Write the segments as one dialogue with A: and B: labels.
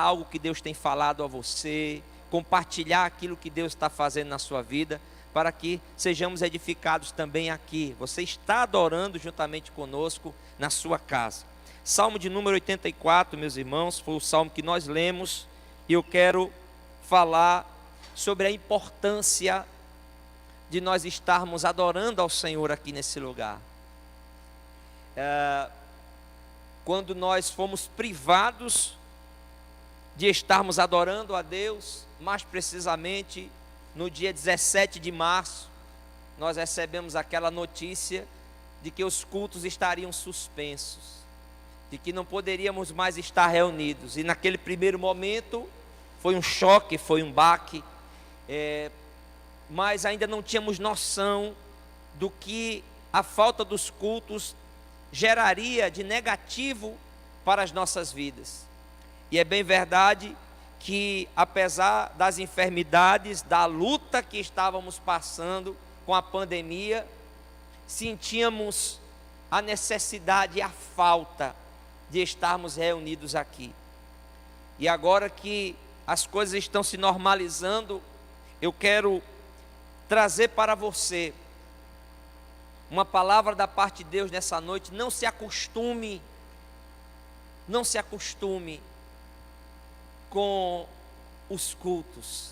A: algo que Deus tem falado a você, compartilhar aquilo que Deus está fazendo na sua vida, para que sejamos edificados também aqui. Você está adorando juntamente conosco na sua casa. Salmo de número 84, meus irmãos, foi o salmo que nós lemos, e eu quero falar sobre a importância de nós estarmos adorando ao Senhor aqui nesse lugar. Quando nós fomos privados de estarmos adorando a Deus, mais precisamente no dia 17 de março, nós recebemos aquela notícia de que os cultos estariam suspensos, de que não poderíamos mais estar reunidos. E naquele primeiro momento foi um choque, foi um baque, mas ainda não tínhamos noção do que a falta dos cultos geraria de negativo para as nossas vidas. E é bem verdade que, apesar das enfermidades, da luta que estávamos passando com a pandemia, sentíamos a necessidade e a falta de estarmos reunidos aqui. E agora que as coisas estão se normalizando, eu quero trazer para você uma palavra da parte de Deus nessa noite. Não se acostume com os cultos.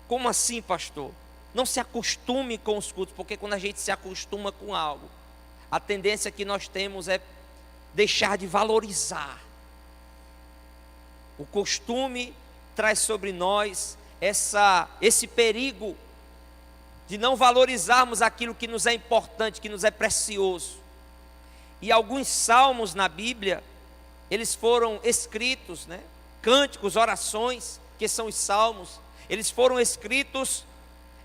A: Como assim, pastor? Não se acostume com os cultos, porque quando a gente se acostuma com algo, a tendência que nós temos é deixar de valorizar. O costume traz sobre nós esse perigo de não valorizarmos aquilo que nos é importante, que nos é precioso. E alguns salmos na Bíblia, eles foram escritos, cânticos, orações, que são os salmos, eles foram escritos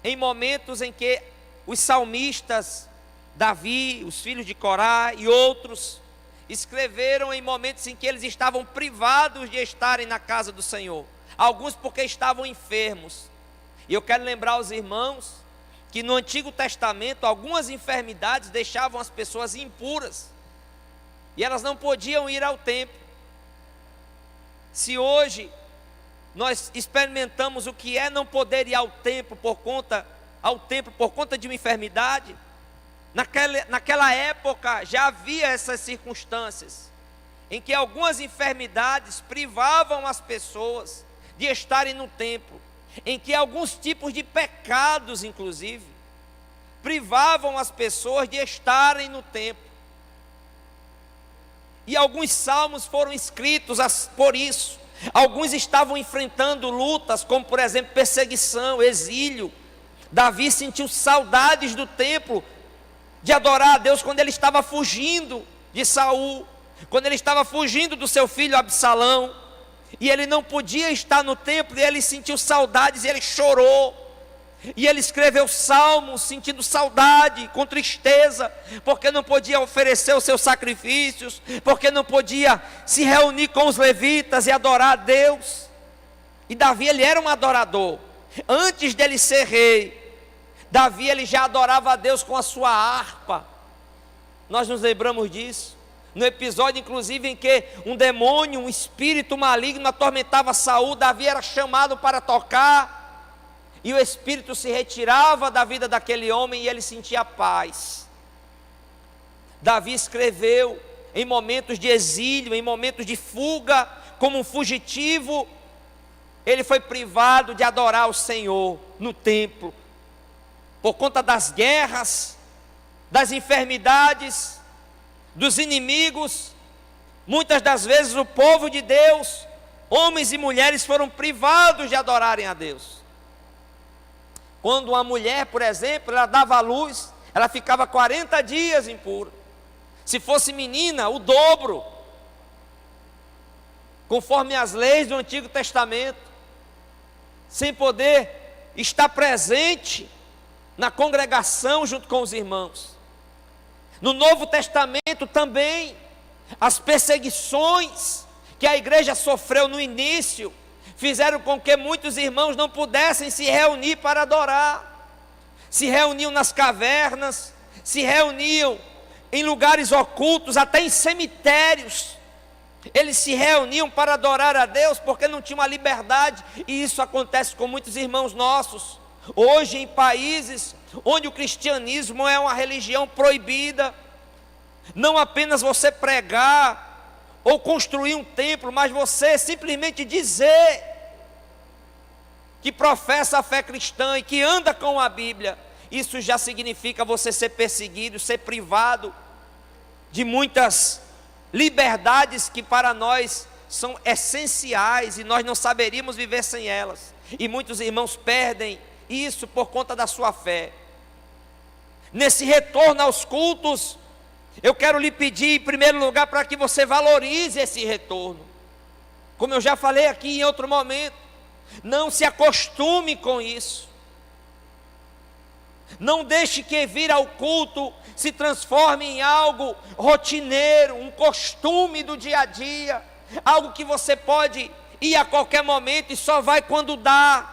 A: em momentos em que os salmistas, Davi, os filhos de Corá e outros, escreveram em momentos em que eles estavam privados de estarem na casa do Senhor, alguns porque estavam enfermos. E eu quero lembrar aos irmãos que no Antigo Testamento algumas enfermidades deixavam as pessoas impuras, e elas não podiam ir ao templo. Se hoje nós experimentamos o que é não poder ir ao templo por conta de uma enfermidade, naquela época já havia essas circunstâncias, em que algumas enfermidades privavam as pessoas de estarem no templo, em que alguns tipos de pecados, inclusive, privavam as pessoas de estarem no templo. E alguns salmos foram escritos por isso. Alguns estavam enfrentando lutas, como por exemplo perseguição, exílio. Davi sentiu saudades do templo, de adorar a Deus, quando ele estava fugindo de Saul, quando ele estava fugindo do seu filho Absalão, e ele não podia estar no templo, e ele sentiu saudades, e ele chorou, e ele escreveu salmos sentindo saudade, com tristeza, porque não podia oferecer os seus sacrifícios, porque não podia se reunir com os levitas e adorar a Deus. E Davi, ele era um adorador. Antes dele ser rei, Davi, ele já adorava a Deus com a sua harpa. Nós nos lembramos disso no episódio inclusive em que um demônio, um espírito maligno atormentava Saul. Davi era chamado para tocar, e o espírito se retirava da vida daquele homem e ele sentia paz. Davi escreveu em momentos de exílio, em momentos de fuga, como um fugitivo. Ele foi privado de adorar o Senhor no templo, por conta das guerras, das enfermidades, dos inimigos. Muitas das vezes o povo de Deus, homens e mulheres, foram privados de adorarem a Deus. Quando uma mulher, por exemplo, ela dava à luz, ela ficava 40 dias impura. Se fosse menina, o dobro, conforme as leis do Antigo Testamento, sem poder estar presente na congregação junto com os irmãos. No Novo Testamento também, as perseguições que a igreja sofreu no início fizeram com que muitos irmãos não pudessem se reunir para adorar. Se reuniam nas cavernas, se reuniam em lugares ocultos, até em cemitérios, Eles se reuniam para adorar a Deus porque não tinham a liberdade, e isso acontece com muitos irmãos nossos. Hoje, em países onde o cristianismo é uma religião proibida, não apenas você pregar ou construir um templo, mas você simplesmente dizer que professa a fé cristã e que anda com a Bíblia, isso já significa você ser perseguido, ser privado de muitas liberdades que para nós são essenciais e nós não saberíamos viver sem elas. E muitos irmãos perdem isso por conta da sua fé. Nesse retorno aos cultos, eu quero lhe pedir, em primeiro lugar, para que você valorize esse retorno. Como eu já falei aqui em outro momento, não se acostume com isso. Não deixe que vir ao culto se transforme em algo rotineiro, um costume do dia a dia, algo que você pode ir a qualquer momento e só vai quando dá,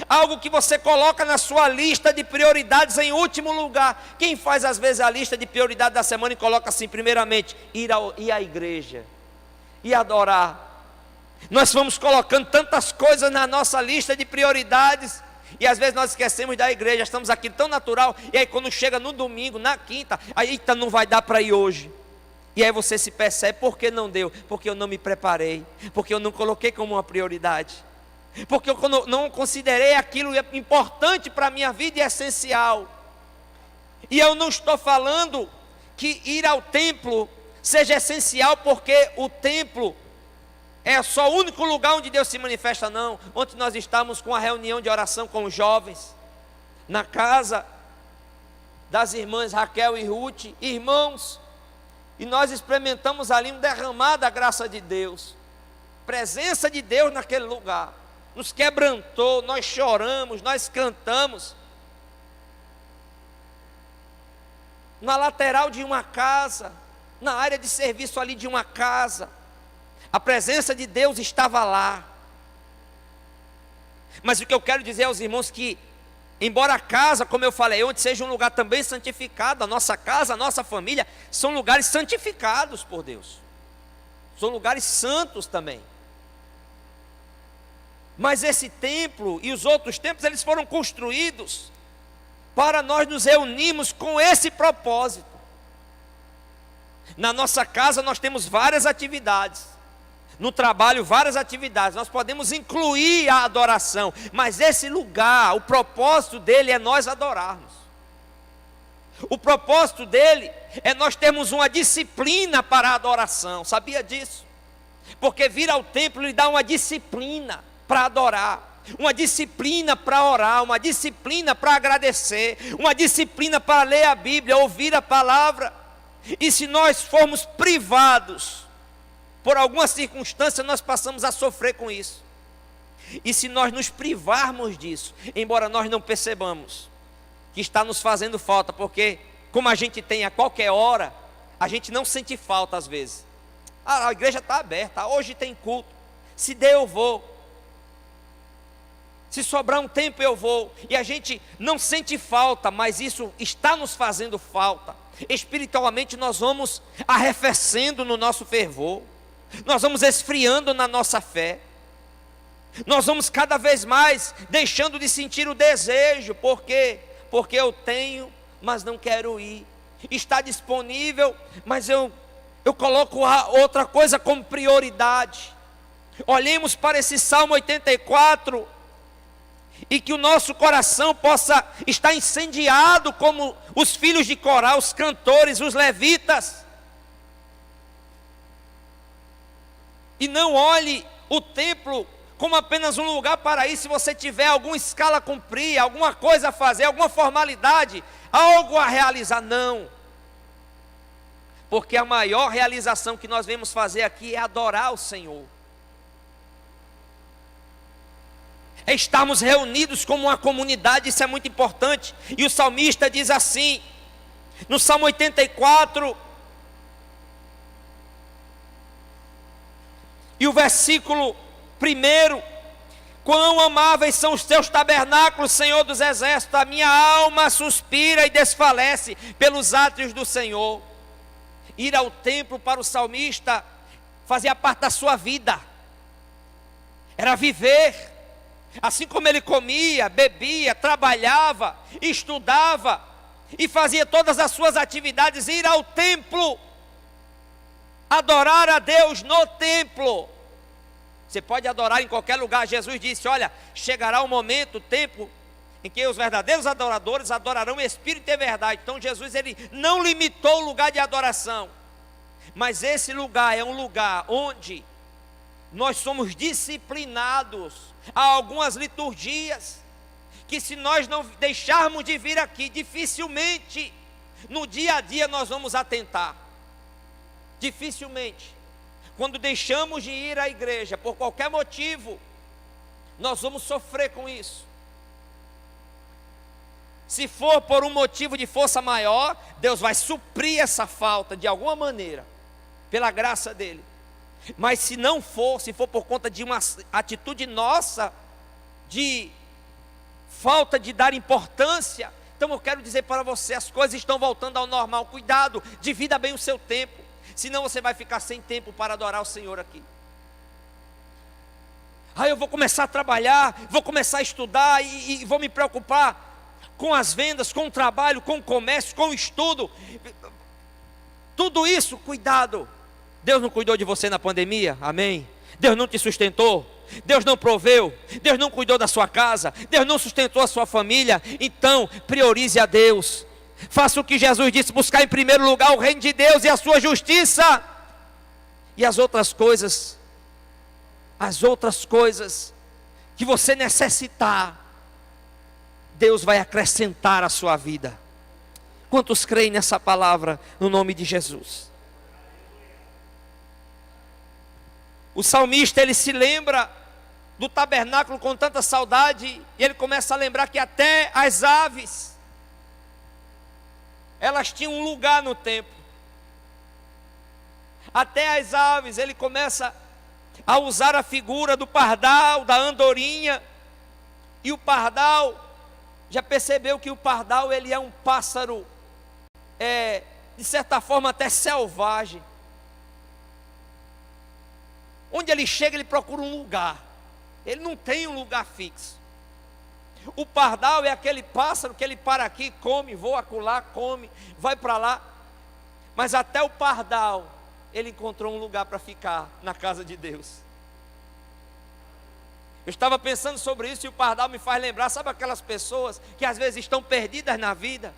A: algo que você coloca na sua lista de prioridades em último lugar. Quem faz às vezes a lista de prioridades da semana e coloca assim, primeiramente, ir à igreja e adorar. Nós vamos colocando tantas coisas na nossa lista de prioridades, e às vezes nós esquecemos da igreja, estamos aqui tão natural, e aí quando chega no domingo, na quinta, aí não vai dar para ir hoje. E aí você se percebe, por que não deu? Porque eu não me preparei, porque eu não coloquei como uma prioridade, porque eu não considerei aquilo importante para a minha vida e essencial. E eu não estou falando que ir ao templo seja essencial, porque o templo é só o único lugar onde Deus se manifesta, não. Ontem nós estávamos com a reunião de oração com os jovens, na casa das irmãs Raquel e Ruth, irmãos, e nós experimentamos ali um derramar da graça de Deus, presença de Deus naquele lugar, nos quebrantou, nós choramos, nós cantamos, na lateral de uma casa, na área de serviço ali de uma casa, a presença de Deus estava lá. Mas o que eu quero dizer aos irmãos que, embora a casa, como eu falei, onde seja um lugar também santificado, a nossa casa, a nossa família, são lugares santificados por Deus, são lugares santos também. Mas esse templo e os outros templos, eles foram construídos para nós nos reunirmos com esse propósito. Na nossa casa nós temos várias atividades, no trabalho várias atividades, nós podemos incluir a adoração, mas esse lugar, o propósito dele é nós adorarmos. O propósito dele é nós termos uma disciplina para a adoração, sabia disso? Porque vir ao templo lhe dá uma disciplina para adorar, uma disciplina para orar, uma disciplina para agradecer, uma disciplina para ler a Bíblia, ouvir a palavra. E se nós formos privados por alguma circunstância, nós passamos a sofrer com isso. E se nós nos privarmos disso, embora nós não percebamos que está nos fazendo falta, porque como a gente tem a qualquer hora, a gente não sente falta às vezes. A igreja está aberta, hoje tem culto, se der eu vou, se sobrar um tempo eu vou, e a gente não sente falta, mas isso está nos fazendo falta. Espiritualmente nós vamos arrefecendo no nosso fervor, nós vamos esfriando na nossa fé, nós vamos cada vez mais deixando de sentir o desejo. Por quê? Porque eu tenho, mas não quero ir. Está disponível, mas eu coloco outra coisa como prioridade. Olhemos para esse Salmo 84 e que o nosso coração possa estar incendiado como os filhos de Corá, os cantores, os levitas. E não olhe o templo como apenas um lugar para ir se você tiver alguma escala a cumprir, alguma coisa a fazer, alguma formalidade, algo a realizar. Não, porque a maior realização que nós vemos fazer aqui é adorar o Senhor, é estarmos reunidos como uma comunidade. Isso é muito importante. E o salmista diz assim, no Salmo 84, e o versículo 1: quão amáveis são os teus tabernáculos, Senhor dos exércitos, a minha alma suspira e desfalece pelos átrios do Senhor. Ir ao templo para o salmista fazia parte da sua vida, era viver. Assim como ele comia, bebia, trabalhava, estudava e fazia todas as suas atividades, ir ao templo, adorar a Deus no templo. Você pode adorar em qualquer lugar. Jesus disse: olha, chegará o momento, o tempo, em que os verdadeiros adoradores adorarão em espírito e verdade. Então Jesus, ele não limitou o lugar de adoração, mas esse lugar é um lugar onde nós somos disciplinados. Há algumas liturgias que, se nós não deixarmos de vir aqui, dificilmente no dia a dia nós vamos atentar. Dificilmente. Quando deixamos de ir à igreja por qualquer motivo, nós vamos sofrer com isso. Se for por um motivo de força maior, Deus vai suprir essa falta de alguma maneira, pela graça dele. Mas se não for, se for por conta de uma atitude nossa, de falta de dar importância, então eu quero dizer para você, as coisas estão voltando ao normal. Cuidado, divida bem o seu tempo, senão você vai ficar sem tempo para adorar o Senhor aqui. Eu vou começar a trabalhar, vou começar a estudar e vou me preocupar com as vendas, com o trabalho, com o comércio, com o estudo. Tudo isso, cuidado. Deus não cuidou de você na pandemia? Amém? Deus não te sustentou? Deus não proveu? Deus não cuidou da sua casa? Deus não sustentou a sua família? Então, priorize a Deus. Faça o que Jesus disse: buscar em primeiro lugar o reino de Deus e a sua justiça. E as outras coisas que você necessitar, Deus vai acrescentar à sua vida. Quantos creem nessa palavra no nome de Jesus? O salmista, ele se lembra do tabernáculo com tanta saudade, e ele começa a lembrar que até as aves, elas tinham um lugar no templo. Até as aves, ele começa a usar a figura do pardal, da andorinha. E o pardal, já percebeu que o pardal, ele é um pássaro, de certa forma até selvagem. Onde ele chega, ele procura um lugar. Ele não tem um lugar fixo. O pardal é aquele pássaro que ele para aqui, come, voa acolá, come, vai para lá. Mas até o pardal, ele encontrou um lugar para ficar na casa de Deus. Eu estava pensando sobre isso e o pardal me faz lembrar, sabe aquelas pessoas que às vezes estão perdidas na vida?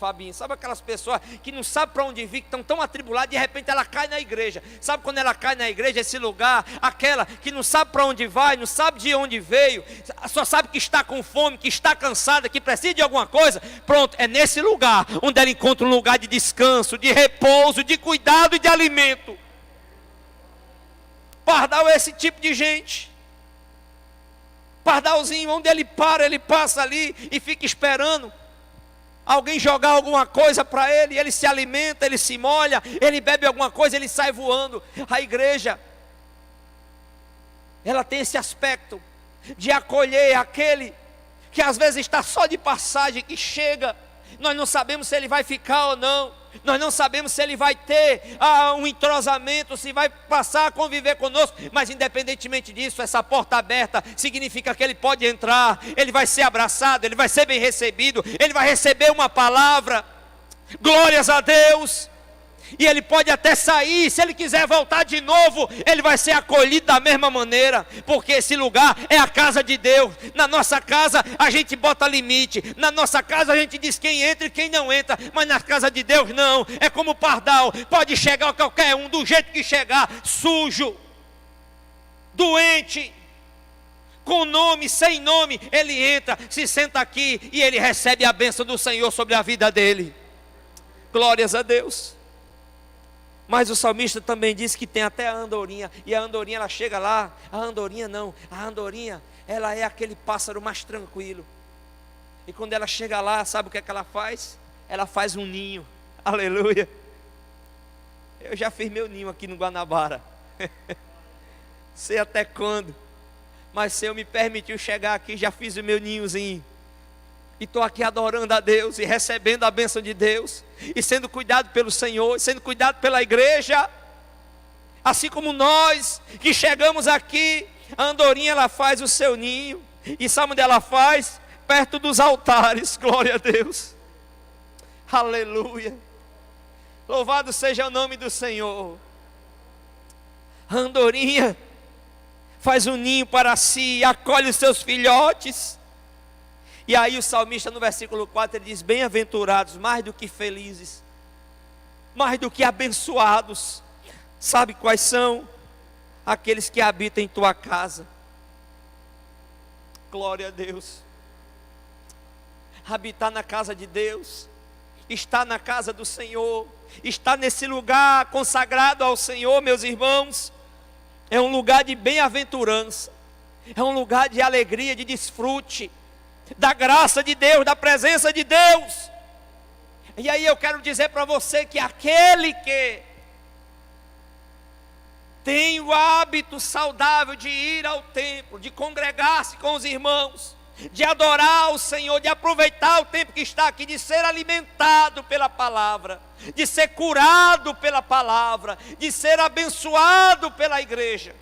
A: Fabinho, sabe aquelas pessoas que não sabem para onde vir, que estão tão atribuladas, de repente ela cai na igreja. Sabe quando ela cai na igreja, esse lugar, aquela que não sabe para onde vai, não sabe de onde veio, só sabe que está com fome, que está cansada, que precisa de alguma coisa. Pronto, é nesse lugar onde ela encontra um lugar de descanso, de repouso, de cuidado e de alimento. Pardal é esse tipo de gente. Pardalzinho, onde ele para, ele passa ali e fica esperando alguém jogar alguma coisa para ele. Ele se alimenta, ele se molha, ele bebe alguma coisa, ele sai voando. A igreja, ela tem esse aspecto de acolher aquele que às vezes está só de passagem, que chega. Nós não sabemos se ele vai ficar ou não. Nós não sabemos se ele vai ter um entrosamento, se vai passar a conviver conosco. Mas independentemente disso, essa porta aberta significa que ele pode entrar. Ele vai ser abraçado, ele vai ser bem recebido, ele vai receber uma palavra. Glórias a Deus. E ele pode até sair, se ele quiser voltar de novo, ele vai ser acolhido da mesma maneira, porque esse lugar é a casa de Deus. Na nossa casa a gente bota limite, na nossa casa a gente diz quem entra e quem não entra, mas na casa de Deus não. É como o pardal, pode chegar qualquer um, do jeito que chegar, sujo, doente, com nome, sem nome, ele entra, se senta aqui e ele recebe a bênção do Senhor sobre a vida dele. Glórias a Deus. Mas o salmista também diz que tem até a andorinha. E a andorinha, ela chega lá. A andorinha não. A andorinha, ela é aquele pássaro mais tranquilo. E quando ela chega lá, sabe o que é que ela faz? Ela faz um ninho. Aleluia. Eu já fiz meu ninho aqui no Guanabara. Sei até quando. Mas se eu me permitiu chegar aqui, já fiz o meu ninhozinho. E estou aqui adorando a Deus e recebendo a bênção de Deus, e sendo cuidado pelo Senhor, sendo cuidado pela igreja. Assim como nós que chegamos aqui, a andorinha ela faz o seu ninho. E sabe onde ela faz? Perto dos altares. Glória a Deus. Aleluia. Louvado seja o nome do Senhor. A andorinha faz um ninho para si, acolhe os seus filhotes. E aí o salmista no versículo 4 ele diz: bem-aventurados, mais do que felizes, mais do que abençoados. Sabe quais são? Aqueles que habitam em tua casa. Glória a Deus. Habitar na casa de Deus, estar na casa do Senhor, estar nesse lugar consagrado ao Senhor, meus irmãos, é um lugar de bem-aventurança, é um lugar de alegria, de desfrute, da graça de Deus, da presença de Deus. E aí eu quero dizer para você que aquele que tem o hábito saudável de ir ao templo, de congregar-se com os irmãos, de adorar o Senhor, de aproveitar o tempo que está aqui, de ser alimentado pela palavra, de ser curado pela palavra, de ser abençoado pela igreja.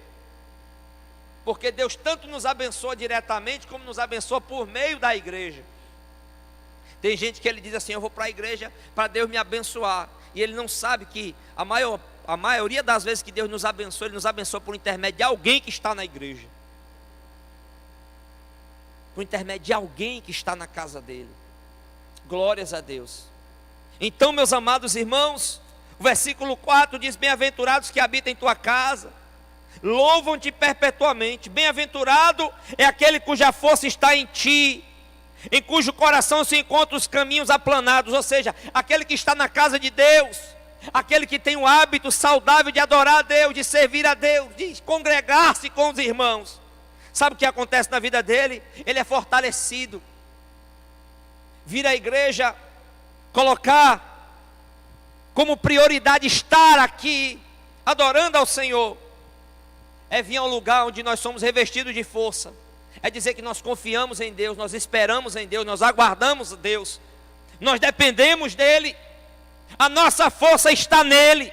A: Porque Deus tanto nos abençoa diretamente, como nos abençoa por meio da igreja. Tem gente que ele diz assim: eu vou para a igreja para Deus me abençoar. E ele não sabe que a maioria das vezes que Deus nos abençoa, Ele nos abençoa por intermédio de alguém que está na igreja, por intermédio de alguém que está na casa dele. Glórias a Deus. Então, meus amados irmãos, o versículo 4 diz: bem-aventurados que habitam em tua casa, louvam-te perpetuamente. Bem-aventurado é aquele cuja força está em ti, em cujo coração se encontram os caminhos aplanados. Ou seja, aquele que está na casa de Deus, aquele que tem o hábito saudável de adorar a Deus, de servir a Deus, de congregar-se com os irmãos. Sabe o que acontece na vida dele? Ele é fortalecido. Vir à igreja, colocar como prioridade estar aqui, adorando ao Senhor, é vir a um lugar onde nós somos revestidos de força. É dizer que nós confiamos em Deus, nós esperamos em Deus, nós aguardamos Deus, nós dependemos dEle, a nossa força está nele,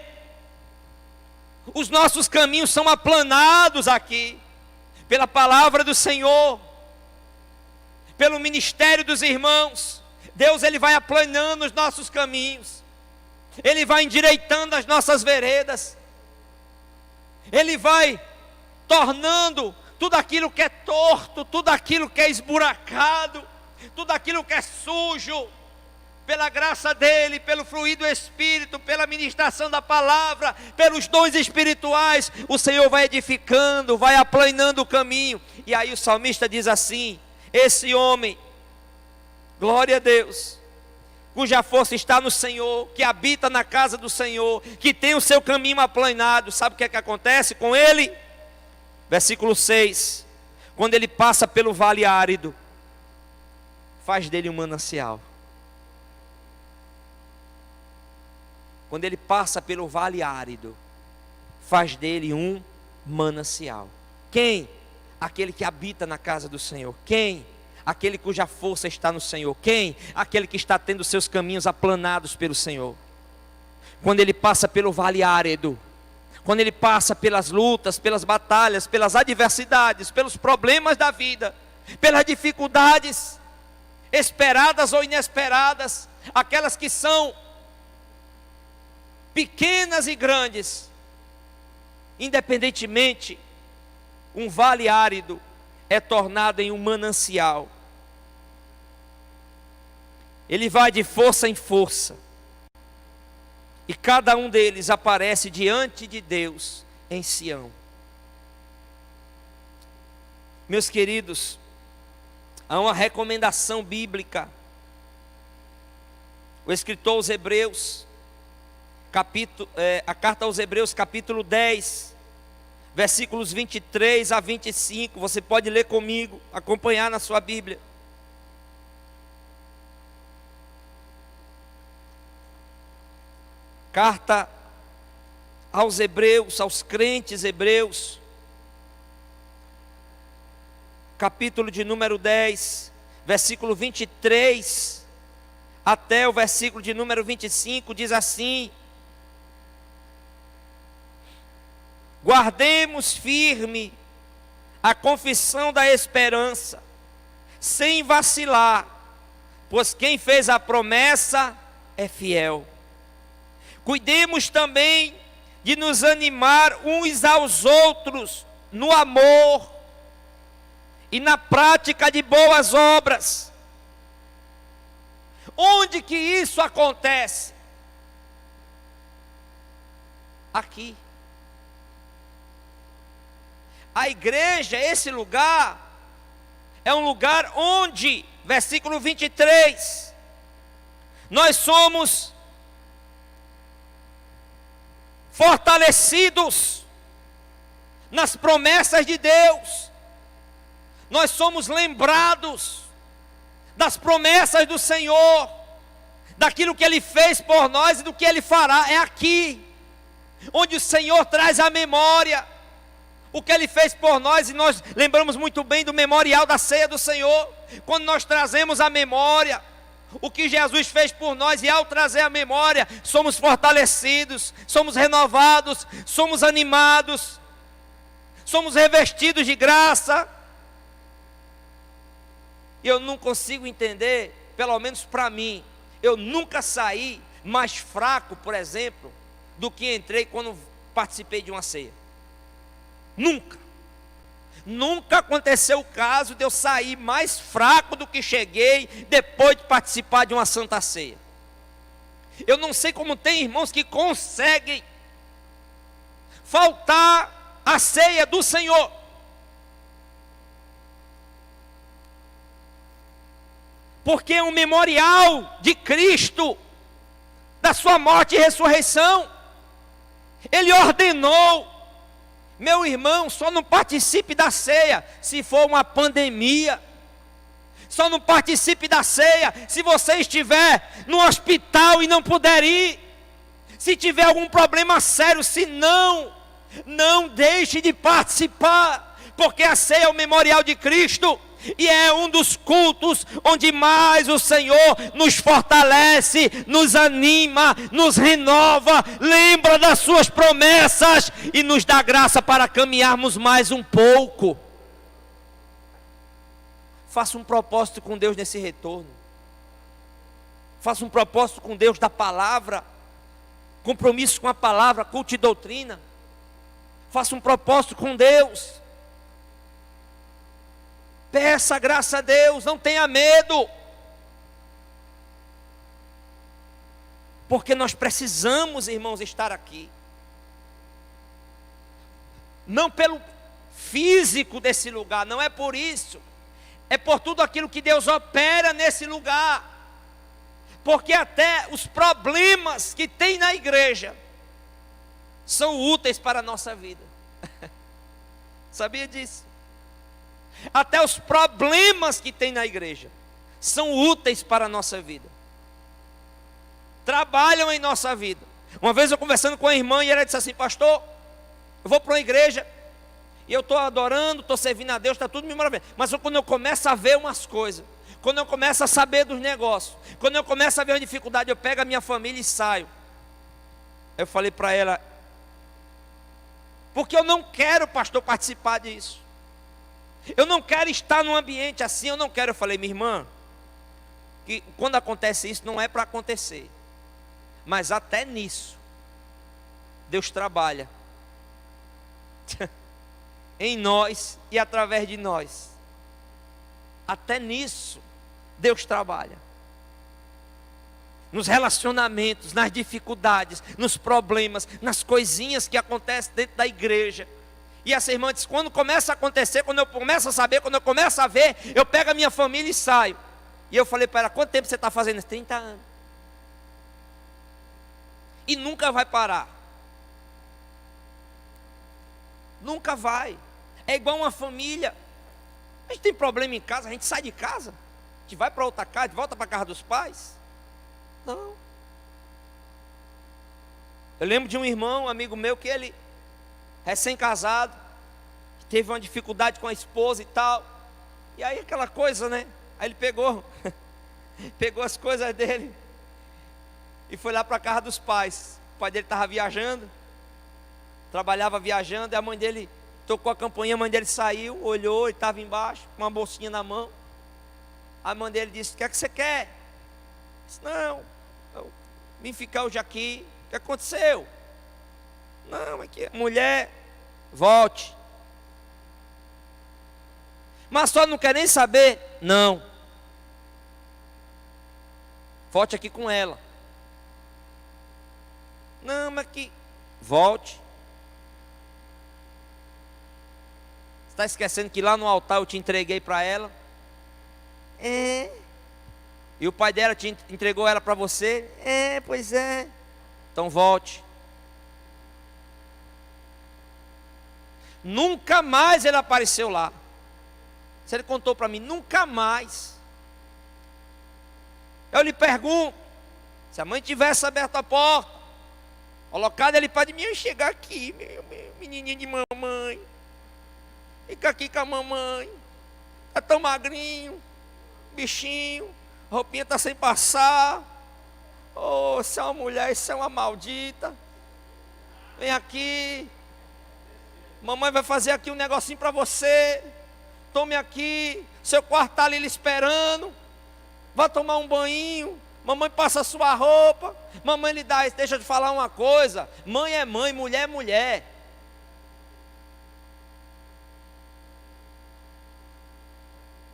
A: os nossos caminhos são aplanados aqui, pela palavra do Senhor, pelo ministério dos irmãos. Deus ele vai aplanando os nossos caminhos, Ele vai endireitando as nossas veredas, Ele vai tornando tudo aquilo que é torto, tudo aquilo que é esburacado, tudo aquilo que é sujo, pela graça dEle, pelo fluir do Espírito, pela ministração da palavra, pelos dons espirituais, o Senhor vai edificando, vai aplanando o caminho. E aí o salmista diz assim: esse homem, glória a Deus, cuja força está no Senhor, que habita na casa do Senhor, que tem o seu caminho aplanado. Sabe o que é que acontece com ele? Versículo 6: quando ele passa pelo vale árido, faz dele um manancial. Quando ele passa pelo vale árido, faz dele um manancial. Quem? Aquele que habita na casa do Senhor. Quem? Aquele cuja força está no Senhor. Quem? Aquele que está tendo seus caminhos aplanados pelo Senhor. Quando ele passa pelo vale árido, quando ele passa pelas lutas, pelas batalhas, pelas adversidades, pelos problemas da vida, pelas dificuldades, esperadas ou inesperadas, aquelas que são pequenas e grandes, independentemente, um vale árido é tornado em um manancial. Ele vai de força em força, e cada um deles aparece diante de Deus em Sião. Meus queridos, há uma recomendação bíblica. O escritor aos Hebreus, a carta aos Hebreus, capítulo 10, versículos 23 a 25, você pode ler comigo, acompanhar na sua Bíblia. Carta aos Hebreus, aos crentes hebreus, capítulo de número 10, versículo 23 até o versículo de número 25, diz assim: Guardemos firme a confissão da esperança, sem vacilar, pois quem fez a promessa é fiel. Cuidemos também de nos animar uns aos outros no amor e na prática de boas obras. Onde que isso acontece? Aqui. A igreja, esse lugar, é um lugar onde, versículo 23, nós somos fortalecidos nas promessas de Deus, nós somos lembrados das promessas do Senhor, daquilo que Ele fez por nós e do que Ele fará. É aqui, onde o Senhor traz à memória o que Ele fez por nós, e nós lembramos muito bem do memorial da ceia do Senhor, quando nós trazemos à memória o que Jesus fez por nós, e ao trazer à memória, somos fortalecidos, somos renovados, somos animados, somos revestidos de graça. E eu não consigo entender, pelo menos para mim, eu nunca saí mais fraco, por exemplo, do que entrei quando participei de uma ceia. Nunca aconteceu o caso de eu sair mais fraco do que cheguei depois de participar de uma santa ceia. Eu não sei como tem irmãos que conseguem faltar à ceia do Senhor. Porque é um memorial de Cristo, da sua morte e ressurreição. Ele ordenou: meu irmão, só não participe da ceia se for uma pandemia. Só não participe da ceia se você estiver no hospital e não puder ir. Se tiver algum problema sério, se não deixe de participar. Porque a ceia é o memorial de Cristo. E é um dos cultos onde mais o Senhor nos fortalece, nos anima, nos renova, lembra das suas promessas e nos dá graça para caminharmos mais um pouco. Faça um propósito com Deus nesse retorno. Faça um propósito com Deus da palavra, compromisso com a palavra, culto e doutrina. Faça um propósito com Deus. Peça graça a Deus, não tenha medo. Porque nós precisamos, irmãos, estar aqui. Não pelo físico desse lugar, não é por isso. É por tudo aquilo que Deus opera nesse lugar. Porque até os problemas que tem na igreja são úteis para a nossa vida. Sabia disso? Até os problemas que tem na igreja são úteis para a nossa vida, trabalham em nossa vida. Uma vez eu conversando com a irmã, e ela disse assim: pastor, eu vou para uma igreja e eu estou adorando, estou servindo a Deus, está tudo me maravilhoso. Mas quando eu começo a ver umas coisas, quando eu começo a saber dos negócios, quando eu começo a ver uma dificuldade, eu pego a minha família e saio. Eu falei para ela: porque eu não quero, pastor, participar disso. Eu não quero estar num ambiente assim, eu não quero. Eu falei: minha irmã, que quando acontece isso, não é para acontecer. Mas até nisso, Deus trabalha em nós e através de nós. Até nisso, Deus trabalha. Nos relacionamentos, nas dificuldades, nos problemas, nas coisinhas que acontecem dentro da igreja. E essa irmã disse: quando começa a acontecer, quando eu começo a saber, quando eu começo a ver, eu pego a minha família e saio. E eu falei para ela: quanto tempo você está fazendo isso? 30 anos. E nunca vai parar. Nunca vai. É igual uma família. A gente tem problema em casa, a gente sai de casa, a gente vai para outra casa, a gente volta para a casa dos pais. Não. Eu lembro de um irmão, um amigo meu, que ele, recém-casado, teve uma dificuldade com a esposa e tal. E aí aquela coisa, né? Aí ele pegou as coisas dele e foi lá para a casa dos pais. O pai dele estava viajando. trabalhava viajando, e a mãe dele tocou a campainha, a mãe dele saiu, olhou e estava embaixo, com uma bolsinha na mão. A mãe dele disse: o que é que você quer? Ele disse: não, eu vim ficar hoje aqui. O que aconteceu? Não, é que mulher, volte. Mas só não quer nem saber? Não. Volte aqui com ela. Não, mas que... volte. Você está esquecendo que lá no altar eu te entreguei para ela? É. E o pai dela te entregou ela para você? É, pois é. Então volte. Nunca mais ele apareceu lá. Se ele contou para mim, nunca mais. Eu lhe pergunto, se a mãe tivesse aberto a porta, colocado ele para mim, chegar aqui, meu menininho de mamãe, fica aqui com a mamãe, está tão magrinho, bichinho, a roupinha está sem passar. Oh, você é uma mulher, isso é uma maldita. Vem aqui, mamãe vai fazer aqui um negocinho para você. Tome aqui, seu quarto está ali lhe esperando. Vá tomar um banho. Mamãe passa a sua roupa. Mamãe lhe dá. Deixa eu te falar uma coisa: mãe é mãe, mulher é mulher.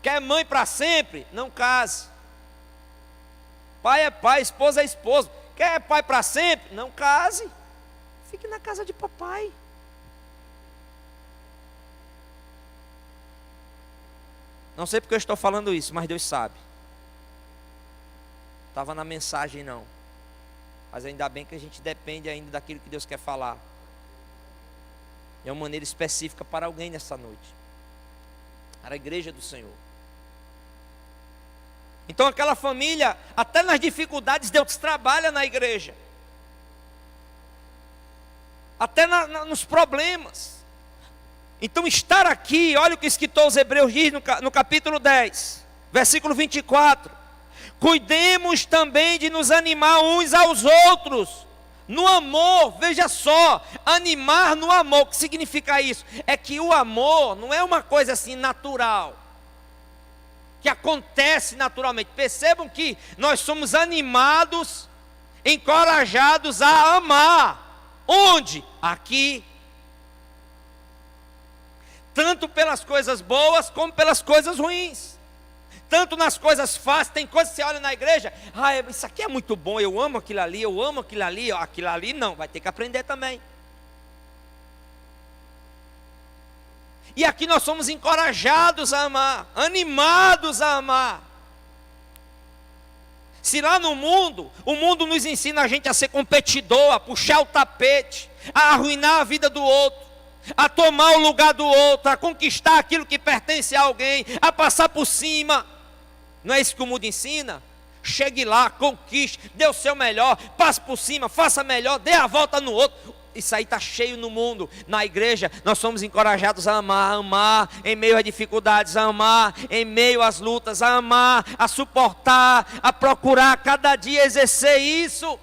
A: Quer mãe para sempre? Não case. Pai é pai, esposa é esposo. Quer pai para sempre? Não case. Fique na casa de papai. Não sei porque eu estou falando isso, mas Deus sabe. Estava na mensagem não. Mas ainda bem que a gente depende ainda daquilo que Deus quer falar. É uma maneira específica para alguém nessa noite. Para a igreja do Senhor. Então aquela família, até nas dificuldades, Deus trabalha na igreja. Até nos problemas. Então estar aqui, olha o que o escritor aos Hebreus diz no capítulo 10, versículo 24. Cuidemos também de nos animar uns aos outros, no amor. Veja só, animar no amor. O que significa isso? É que o amor não é uma coisa assim natural, que acontece naturalmente. Percebam que nós somos animados, encorajados a amar. Onde? Aqui. Tanto pelas coisas boas, como pelas coisas ruins. Tanto nas coisas fáceis, tem coisas que você olha na igreja, isso aqui é muito bom, eu amo aquilo ali, aquilo ali não, vai ter que aprender também. E aqui nós somos encorajados a amar, animados a amar. Se lá no mundo, o mundo nos ensina a gente a ser competidor, a puxar o tapete, a arruinar a vida do outro, a tomar o lugar do outro, a conquistar aquilo que pertence a alguém, a passar por cima. Não é isso que o mundo ensina? Chegue lá, conquiste, dê o seu melhor, passe por cima, faça melhor, dê a volta no outro. Isso aí está cheio no mundo. Na igreja nós somos encorajados a amar em meio às dificuldades, a amar em meio às lutas, a amar, a suportar, a procurar cada dia exercer isso.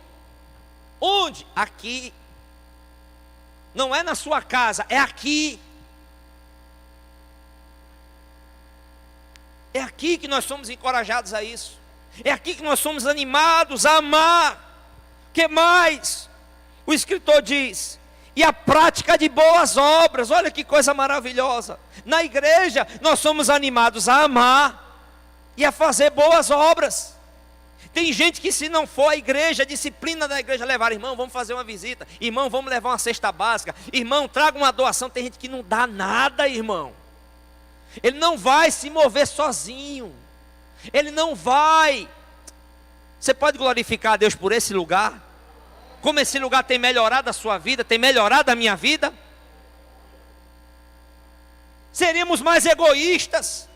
A: Onde? Aqui. Não é na sua casa, é aqui. É aqui que nós somos encorajados a isso. É aqui que nós somos animados a amar. Que mais? O escritor diz: e a prática de boas obras. Olha que coisa maravilhosa. Na igreja nós somos animados a amar e a fazer boas obras. Tem gente que, se não for a igreja, a disciplina da igreja levar, irmão, vamos fazer uma visita, irmão, vamos levar uma cesta básica, irmão, traga uma doação. Tem gente que não dá nada, irmão. Ele não vai se mover sozinho. Ele não vai. Você pode glorificar a Deus por esse lugar? Como esse lugar tem melhorado a sua vida, tem melhorado a minha vida? Seríamos mais egoístas.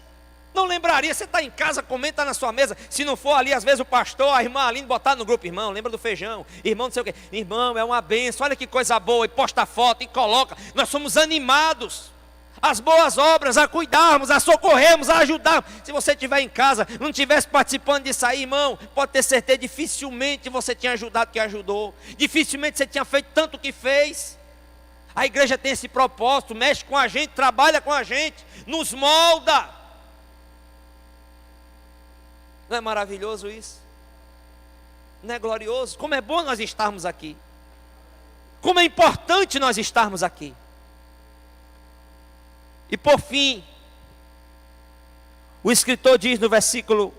A: Não lembraria, você está em casa, comenta na sua mesa. Se não for ali, às vezes o pastor, a irmã Aline botar no grupo: irmão, lembra do feijão, irmão não sei o quê, irmão, é uma bênção, olha que coisa boa, e posta foto, e coloca. Nós somos animados as boas obras, a cuidarmos, a socorrermos, a ajudarmos. Se você estiver em casa, não estivesse participando disso aí, irmão, pode ter certeza, dificilmente você tinha ajudado que ajudou, dificilmente você tinha feito tanto que fez. A igreja tem esse propósito, mexe com a gente, trabalha com a gente, nos molda. Não é maravilhoso isso? Não é glorioso? Como é bom nós estarmos aqui. Como é importante nós estarmos aqui. E por fim, o escritor diz no versículo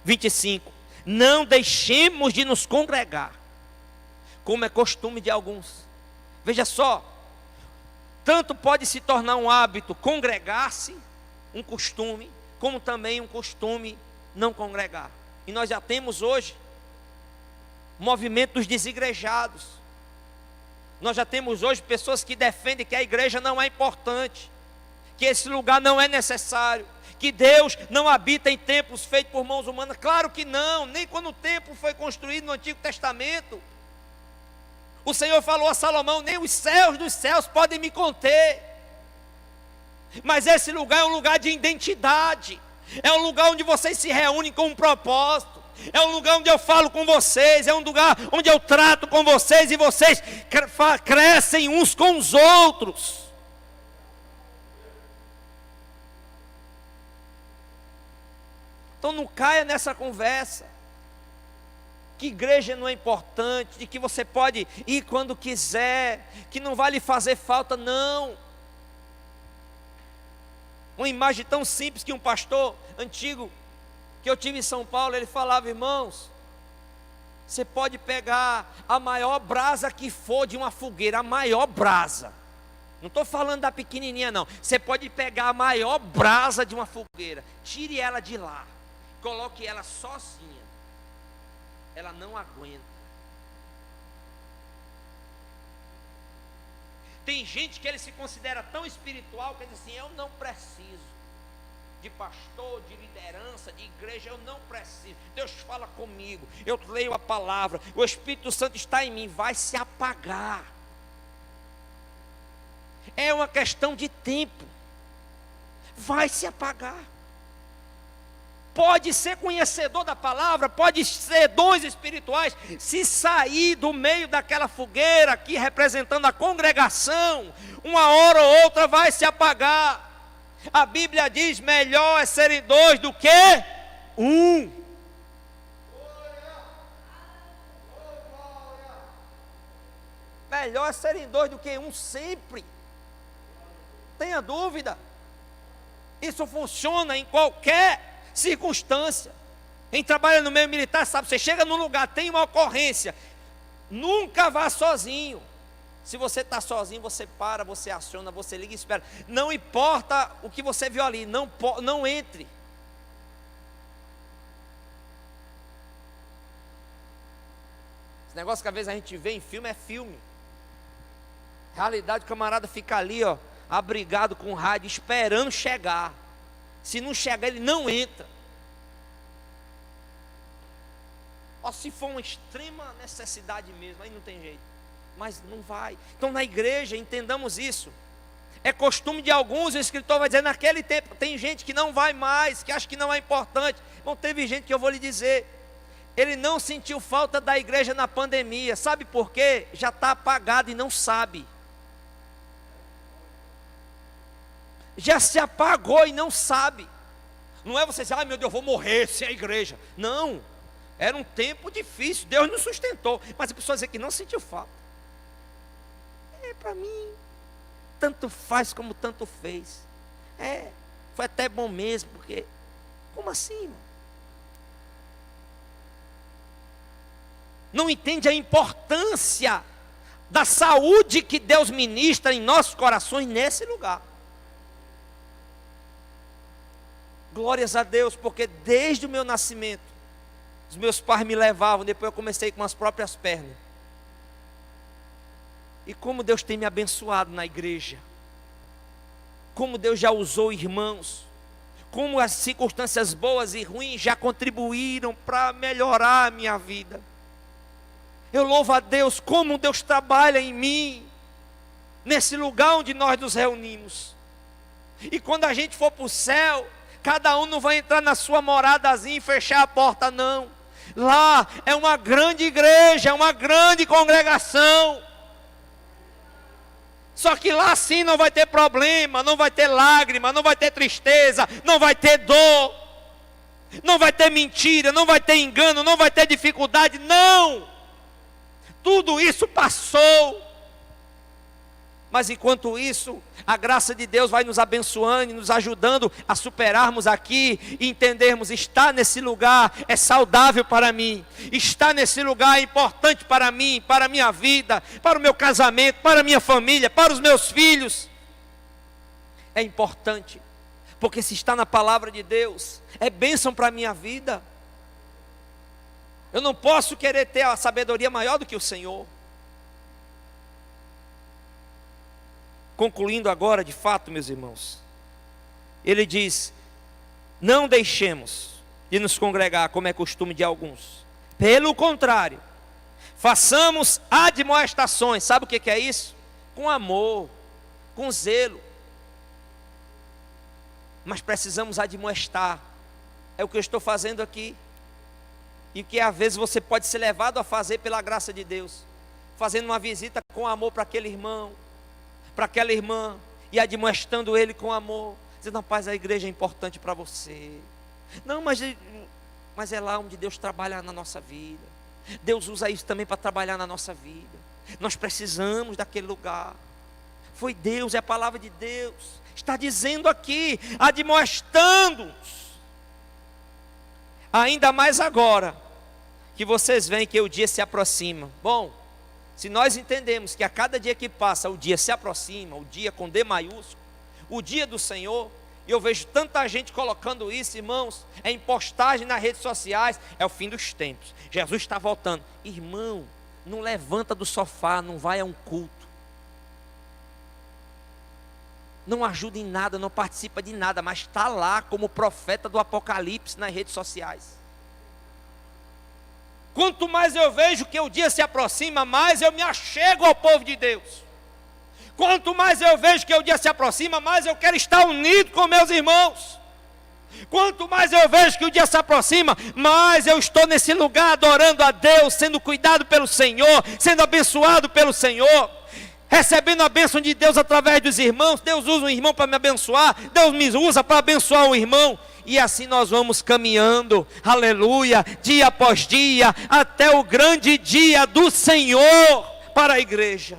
A: 25: não deixemos de nos congregar, como é costume de alguns. Veja só, tanto pode se tornar um hábito congregar-se, um costume, como também um costume não congregar. E nós já temos hoje movimentos desigrejados. Nós já temos hoje pessoas que defendem que a igreja não é importante, que esse lugar não é necessário, que Deus não habita em templos feitos por mãos humanas. Claro que não, nem quando o templo foi construído no Antigo Testamento. O Senhor falou a Salomão: nem os céus dos céus podem me conter. Mas esse lugar é um lugar de identidade, é um lugar onde vocês se reúnem com um propósito, é um lugar onde eu falo com vocês, é um lugar onde eu trato com vocês e vocês crescem uns com os outros. Então não caia nessa conversa que igreja não é importante, de que você pode ir quando quiser, que não vai lhe fazer falta. Não. Uma imagem tão simples que um pastor antigo que eu tive em São Paulo, ele falava: irmãos, você pode pegar a maior brasa que for de uma fogueira, a maior brasa, não estou falando da pequenininha não, você pode pegar a maior brasa de uma fogueira, tire ela de lá, coloque ela sozinha, ela não aguenta. Tem gente que ele se considera tão espiritual que diz assim: eu não preciso de pastor, de liderança, de igreja, eu não preciso. Deus fala comigo, eu leio a palavra, o Espírito Santo está em mim. Vai se apagar. É uma questão de tempo. Vai se apagar. Pode ser conhecedor da palavra, pode ser dons espirituais, se sair do meio daquela fogueira aqui representando a congregação, uma hora ou outra vai se apagar. A Bíblia diz: melhor é serem dois do que um. Melhor é serem dois do que um sempre. Tenha dúvida. Isso funciona em qualquer circunstância. Quem trabalha no meio militar sabe, você chega num lugar, tem uma ocorrência, nunca vá sozinho. Se você está sozinho, você para, você aciona, você liga e espera. Não importa o que você viu ali, não entre. Esse negócio que às vezes a gente vê em filme é filme. Realidade, o camarada fica ali, ó, abrigado com o rádio, esperando chegar. Se não chegar, ele não entra. Ou se for uma extrema necessidade mesmo, aí não tem jeito. Mas não vai. Então na igreja, entendamos isso. É costume de alguns, o escritor vai dizer: naquele tempo, tem gente que não vai mais, que acha que não é importante. Bom, teve gente que eu vou lhe dizer, ele não sentiu falta da igreja na pandemia. Sabe por quê? Já está apagado e não sabe. Já se apagou e não sabe. Não é você dizer: ai meu Deus, eu vou morrer sem a igreja. Não, era um tempo difícil, Deus nos sustentou. Mas a pessoa dizer que não sentiu falta. Para mim, tanto faz como tanto fez. Foi até bom mesmo, porque, como assim, irmão? Não entende a importância da saúde que Deus ministra em nossos corações nesse lugar. Glórias a Deus, porque desde o meu nascimento, os meus pais me levavam, depois eu comecei com as próprias pernas. E como Deus tem me abençoado na igreja, como Deus já usou irmãos, como as circunstâncias boas e ruins já contribuíram para melhorar a minha vida. Eu louvo a Deus, como Deus trabalha em mim, nesse lugar onde nós nos reunimos. E quando a gente for para o céu, cada um não vai entrar na sua moradazinha e fechar a porta, não. Lá é uma grande igreja, é uma grande congregação. Só que lá sim não vai ter problema, não vai ter lágrima, não vai ter tristeza, não vai ter dor, não vai ter mentira, não vai ter engano, não vai ter dificuldade, não. Tudo isso passou. Mas enquanto isso, a graça de Deus vai nos abençoando e nos ajudando a superarmos aqui e entendermos: estar nesse lugar é saudável para mim, estar nesse lugar é importante para mim, para a minha vida, para o meu casamento, para a minha família, para os meus filhos. É importante, porque se está na palavra de Deus, é bênção para a minha vida. Eu não posso querer ter a sabedoria maior do que o Senhor. Concluindo agora, de fato, meus irmãos, ele diz: não deixemos de nos congregar, como é costume de alguns. Pelo contrário, façamos admoestações. Sabe o que é isso? Com amor, com zelo. Mas precisamos admoestar. É o que eu estou fazendo aqui. E que às vezes você pode ser levado a fazer pela graça de Deus. Fazendo uma visita com amor para aquele irmão, para aquela irmã, e admoestando ele com amor, dizendo: rapaz, a igreja é importante para você. Não, mas é lá onde Deus trabalha na nossa vida. Deus usa isso também para trabalhar na nossa vida. Nós precisamos daquele lugar. Foi Deus, é a palavra de Deus. Está dizendo aqui, admoestando-os. Ainda mais agora que vocês veem que o dia se aproxima. Bom, se nós entendemos que a cada dia que passa o dia se aproxima, o dia com D maiúsculo, o dia do Senhor, e eu vejo tanta gente colocando isso, irmãos, em postagem nas redes sociais: é o fim dos tempos, Jesus está voltando. Irmão, não levanta do sofá, não vai a um culto, não ajuda em nada, não participa de nada, mas está lá como profeta do Apocalipse nas redes sociais. Quanto mais eu vejo que o dia se aproxima, mais eu me achego ao povo de Deus. Quanto mais eu vejo que o dia se aproxima, mais eu quero estar unido com meus irmãos. Quanto mais eu vejo que o dia se aproxima, mais eu estou nesse lugar adorando a Deus, sendo cuidado pelo Senhor, sendo abençoado pelo Senhor, recebendo a bênção de Deus através dos irmãos. Deus usa um irmão para me abençoar, Deus me usa para abençoar o irmão. E assim nós vamos caminhando, aleluia, dia após dia, até o grande dia do Senhor para a igreja.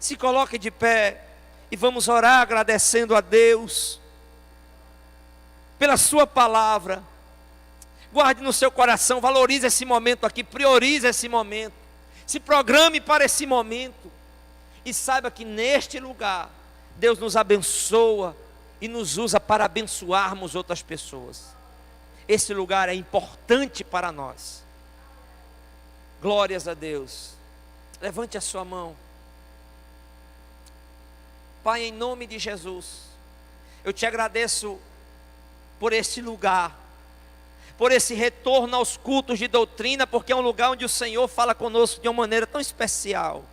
A: Se coloque de pé e vamos orar agradecendo a Deus pela sua palavra. Guarde no seu coração, valorize esse momento aqui, priorize esse momento, se programe para esse momento. E saiba que neste lugar, Deus nos abençoa e nos usa para abençoarmos outras pessoas. Esse lugar é importante para nós. Glórias a Deus. Levante a sua mão. Pai, em nome de Jesus, eu te agradeço por esse lugar, por esse retorno aos cultos de doutrina, porque é um lugar onde o Senhor fala conosco de uma maneira tão especial.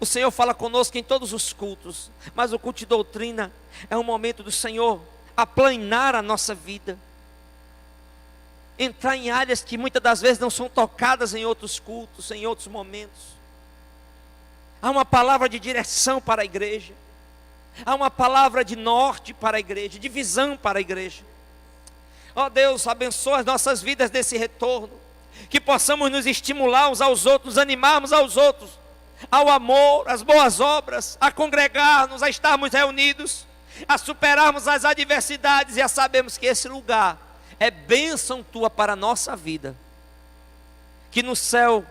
A: O Senhor fala conosco em todos os cultos, mas o culto de doutrina é um momento do Senhor aplanar a nossa vida, entrar em áreas que muitas das vezes não são tocadas em outros cultos, em outros momentos. Há uma palavra de direção para a igreja, há uma palavra de norte para a igreja, de visão para a igreja. Ó Deus, abençoa as nossas vidas nesse retorno, que possamos nos estimular uns aos outros, animarmos aos outros ao amor, às boas obras, a congregar-nos, a estarmos reunidos, a superarmos as adversidades e a sabermos que esse lugar é bênção tua para a nossa vida, que no céu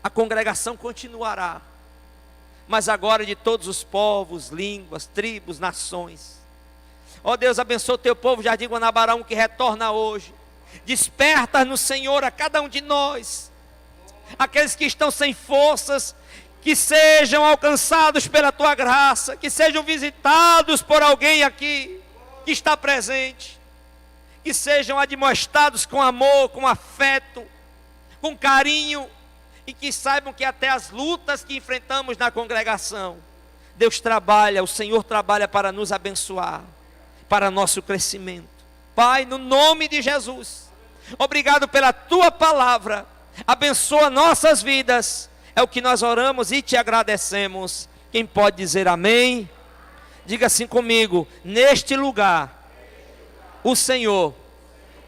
A: a congregação continuará, mas agora de todos os povos, línguas, tribos, nações. Ó Deus, abençoa o teu povo Jardim Guanabara que retorna hoje. Desperta no Senhor a cada um de nós, aqueles que estão sem forças, que sejam alcançados pela tua graça, que sejam visitados por alguém aqui que está presente, que sejam admoestados com amor, com afeto, com carinho, e que saibam que até as lutas que enfrentamos na congregação, Deus trabalha, o Senhor trabalha para nos abençoar, para nosso crescimento. Pai, no nome de Jesus, obrigado pela tua palavra, abençoa nossas vidas. É o que nós oramos e te agradecemos, Quem pode dizer amém? Diga assim comigo: neste lugar, o Senhor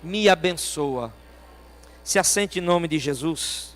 A: me abençoa. Se assente em nome de Jesus.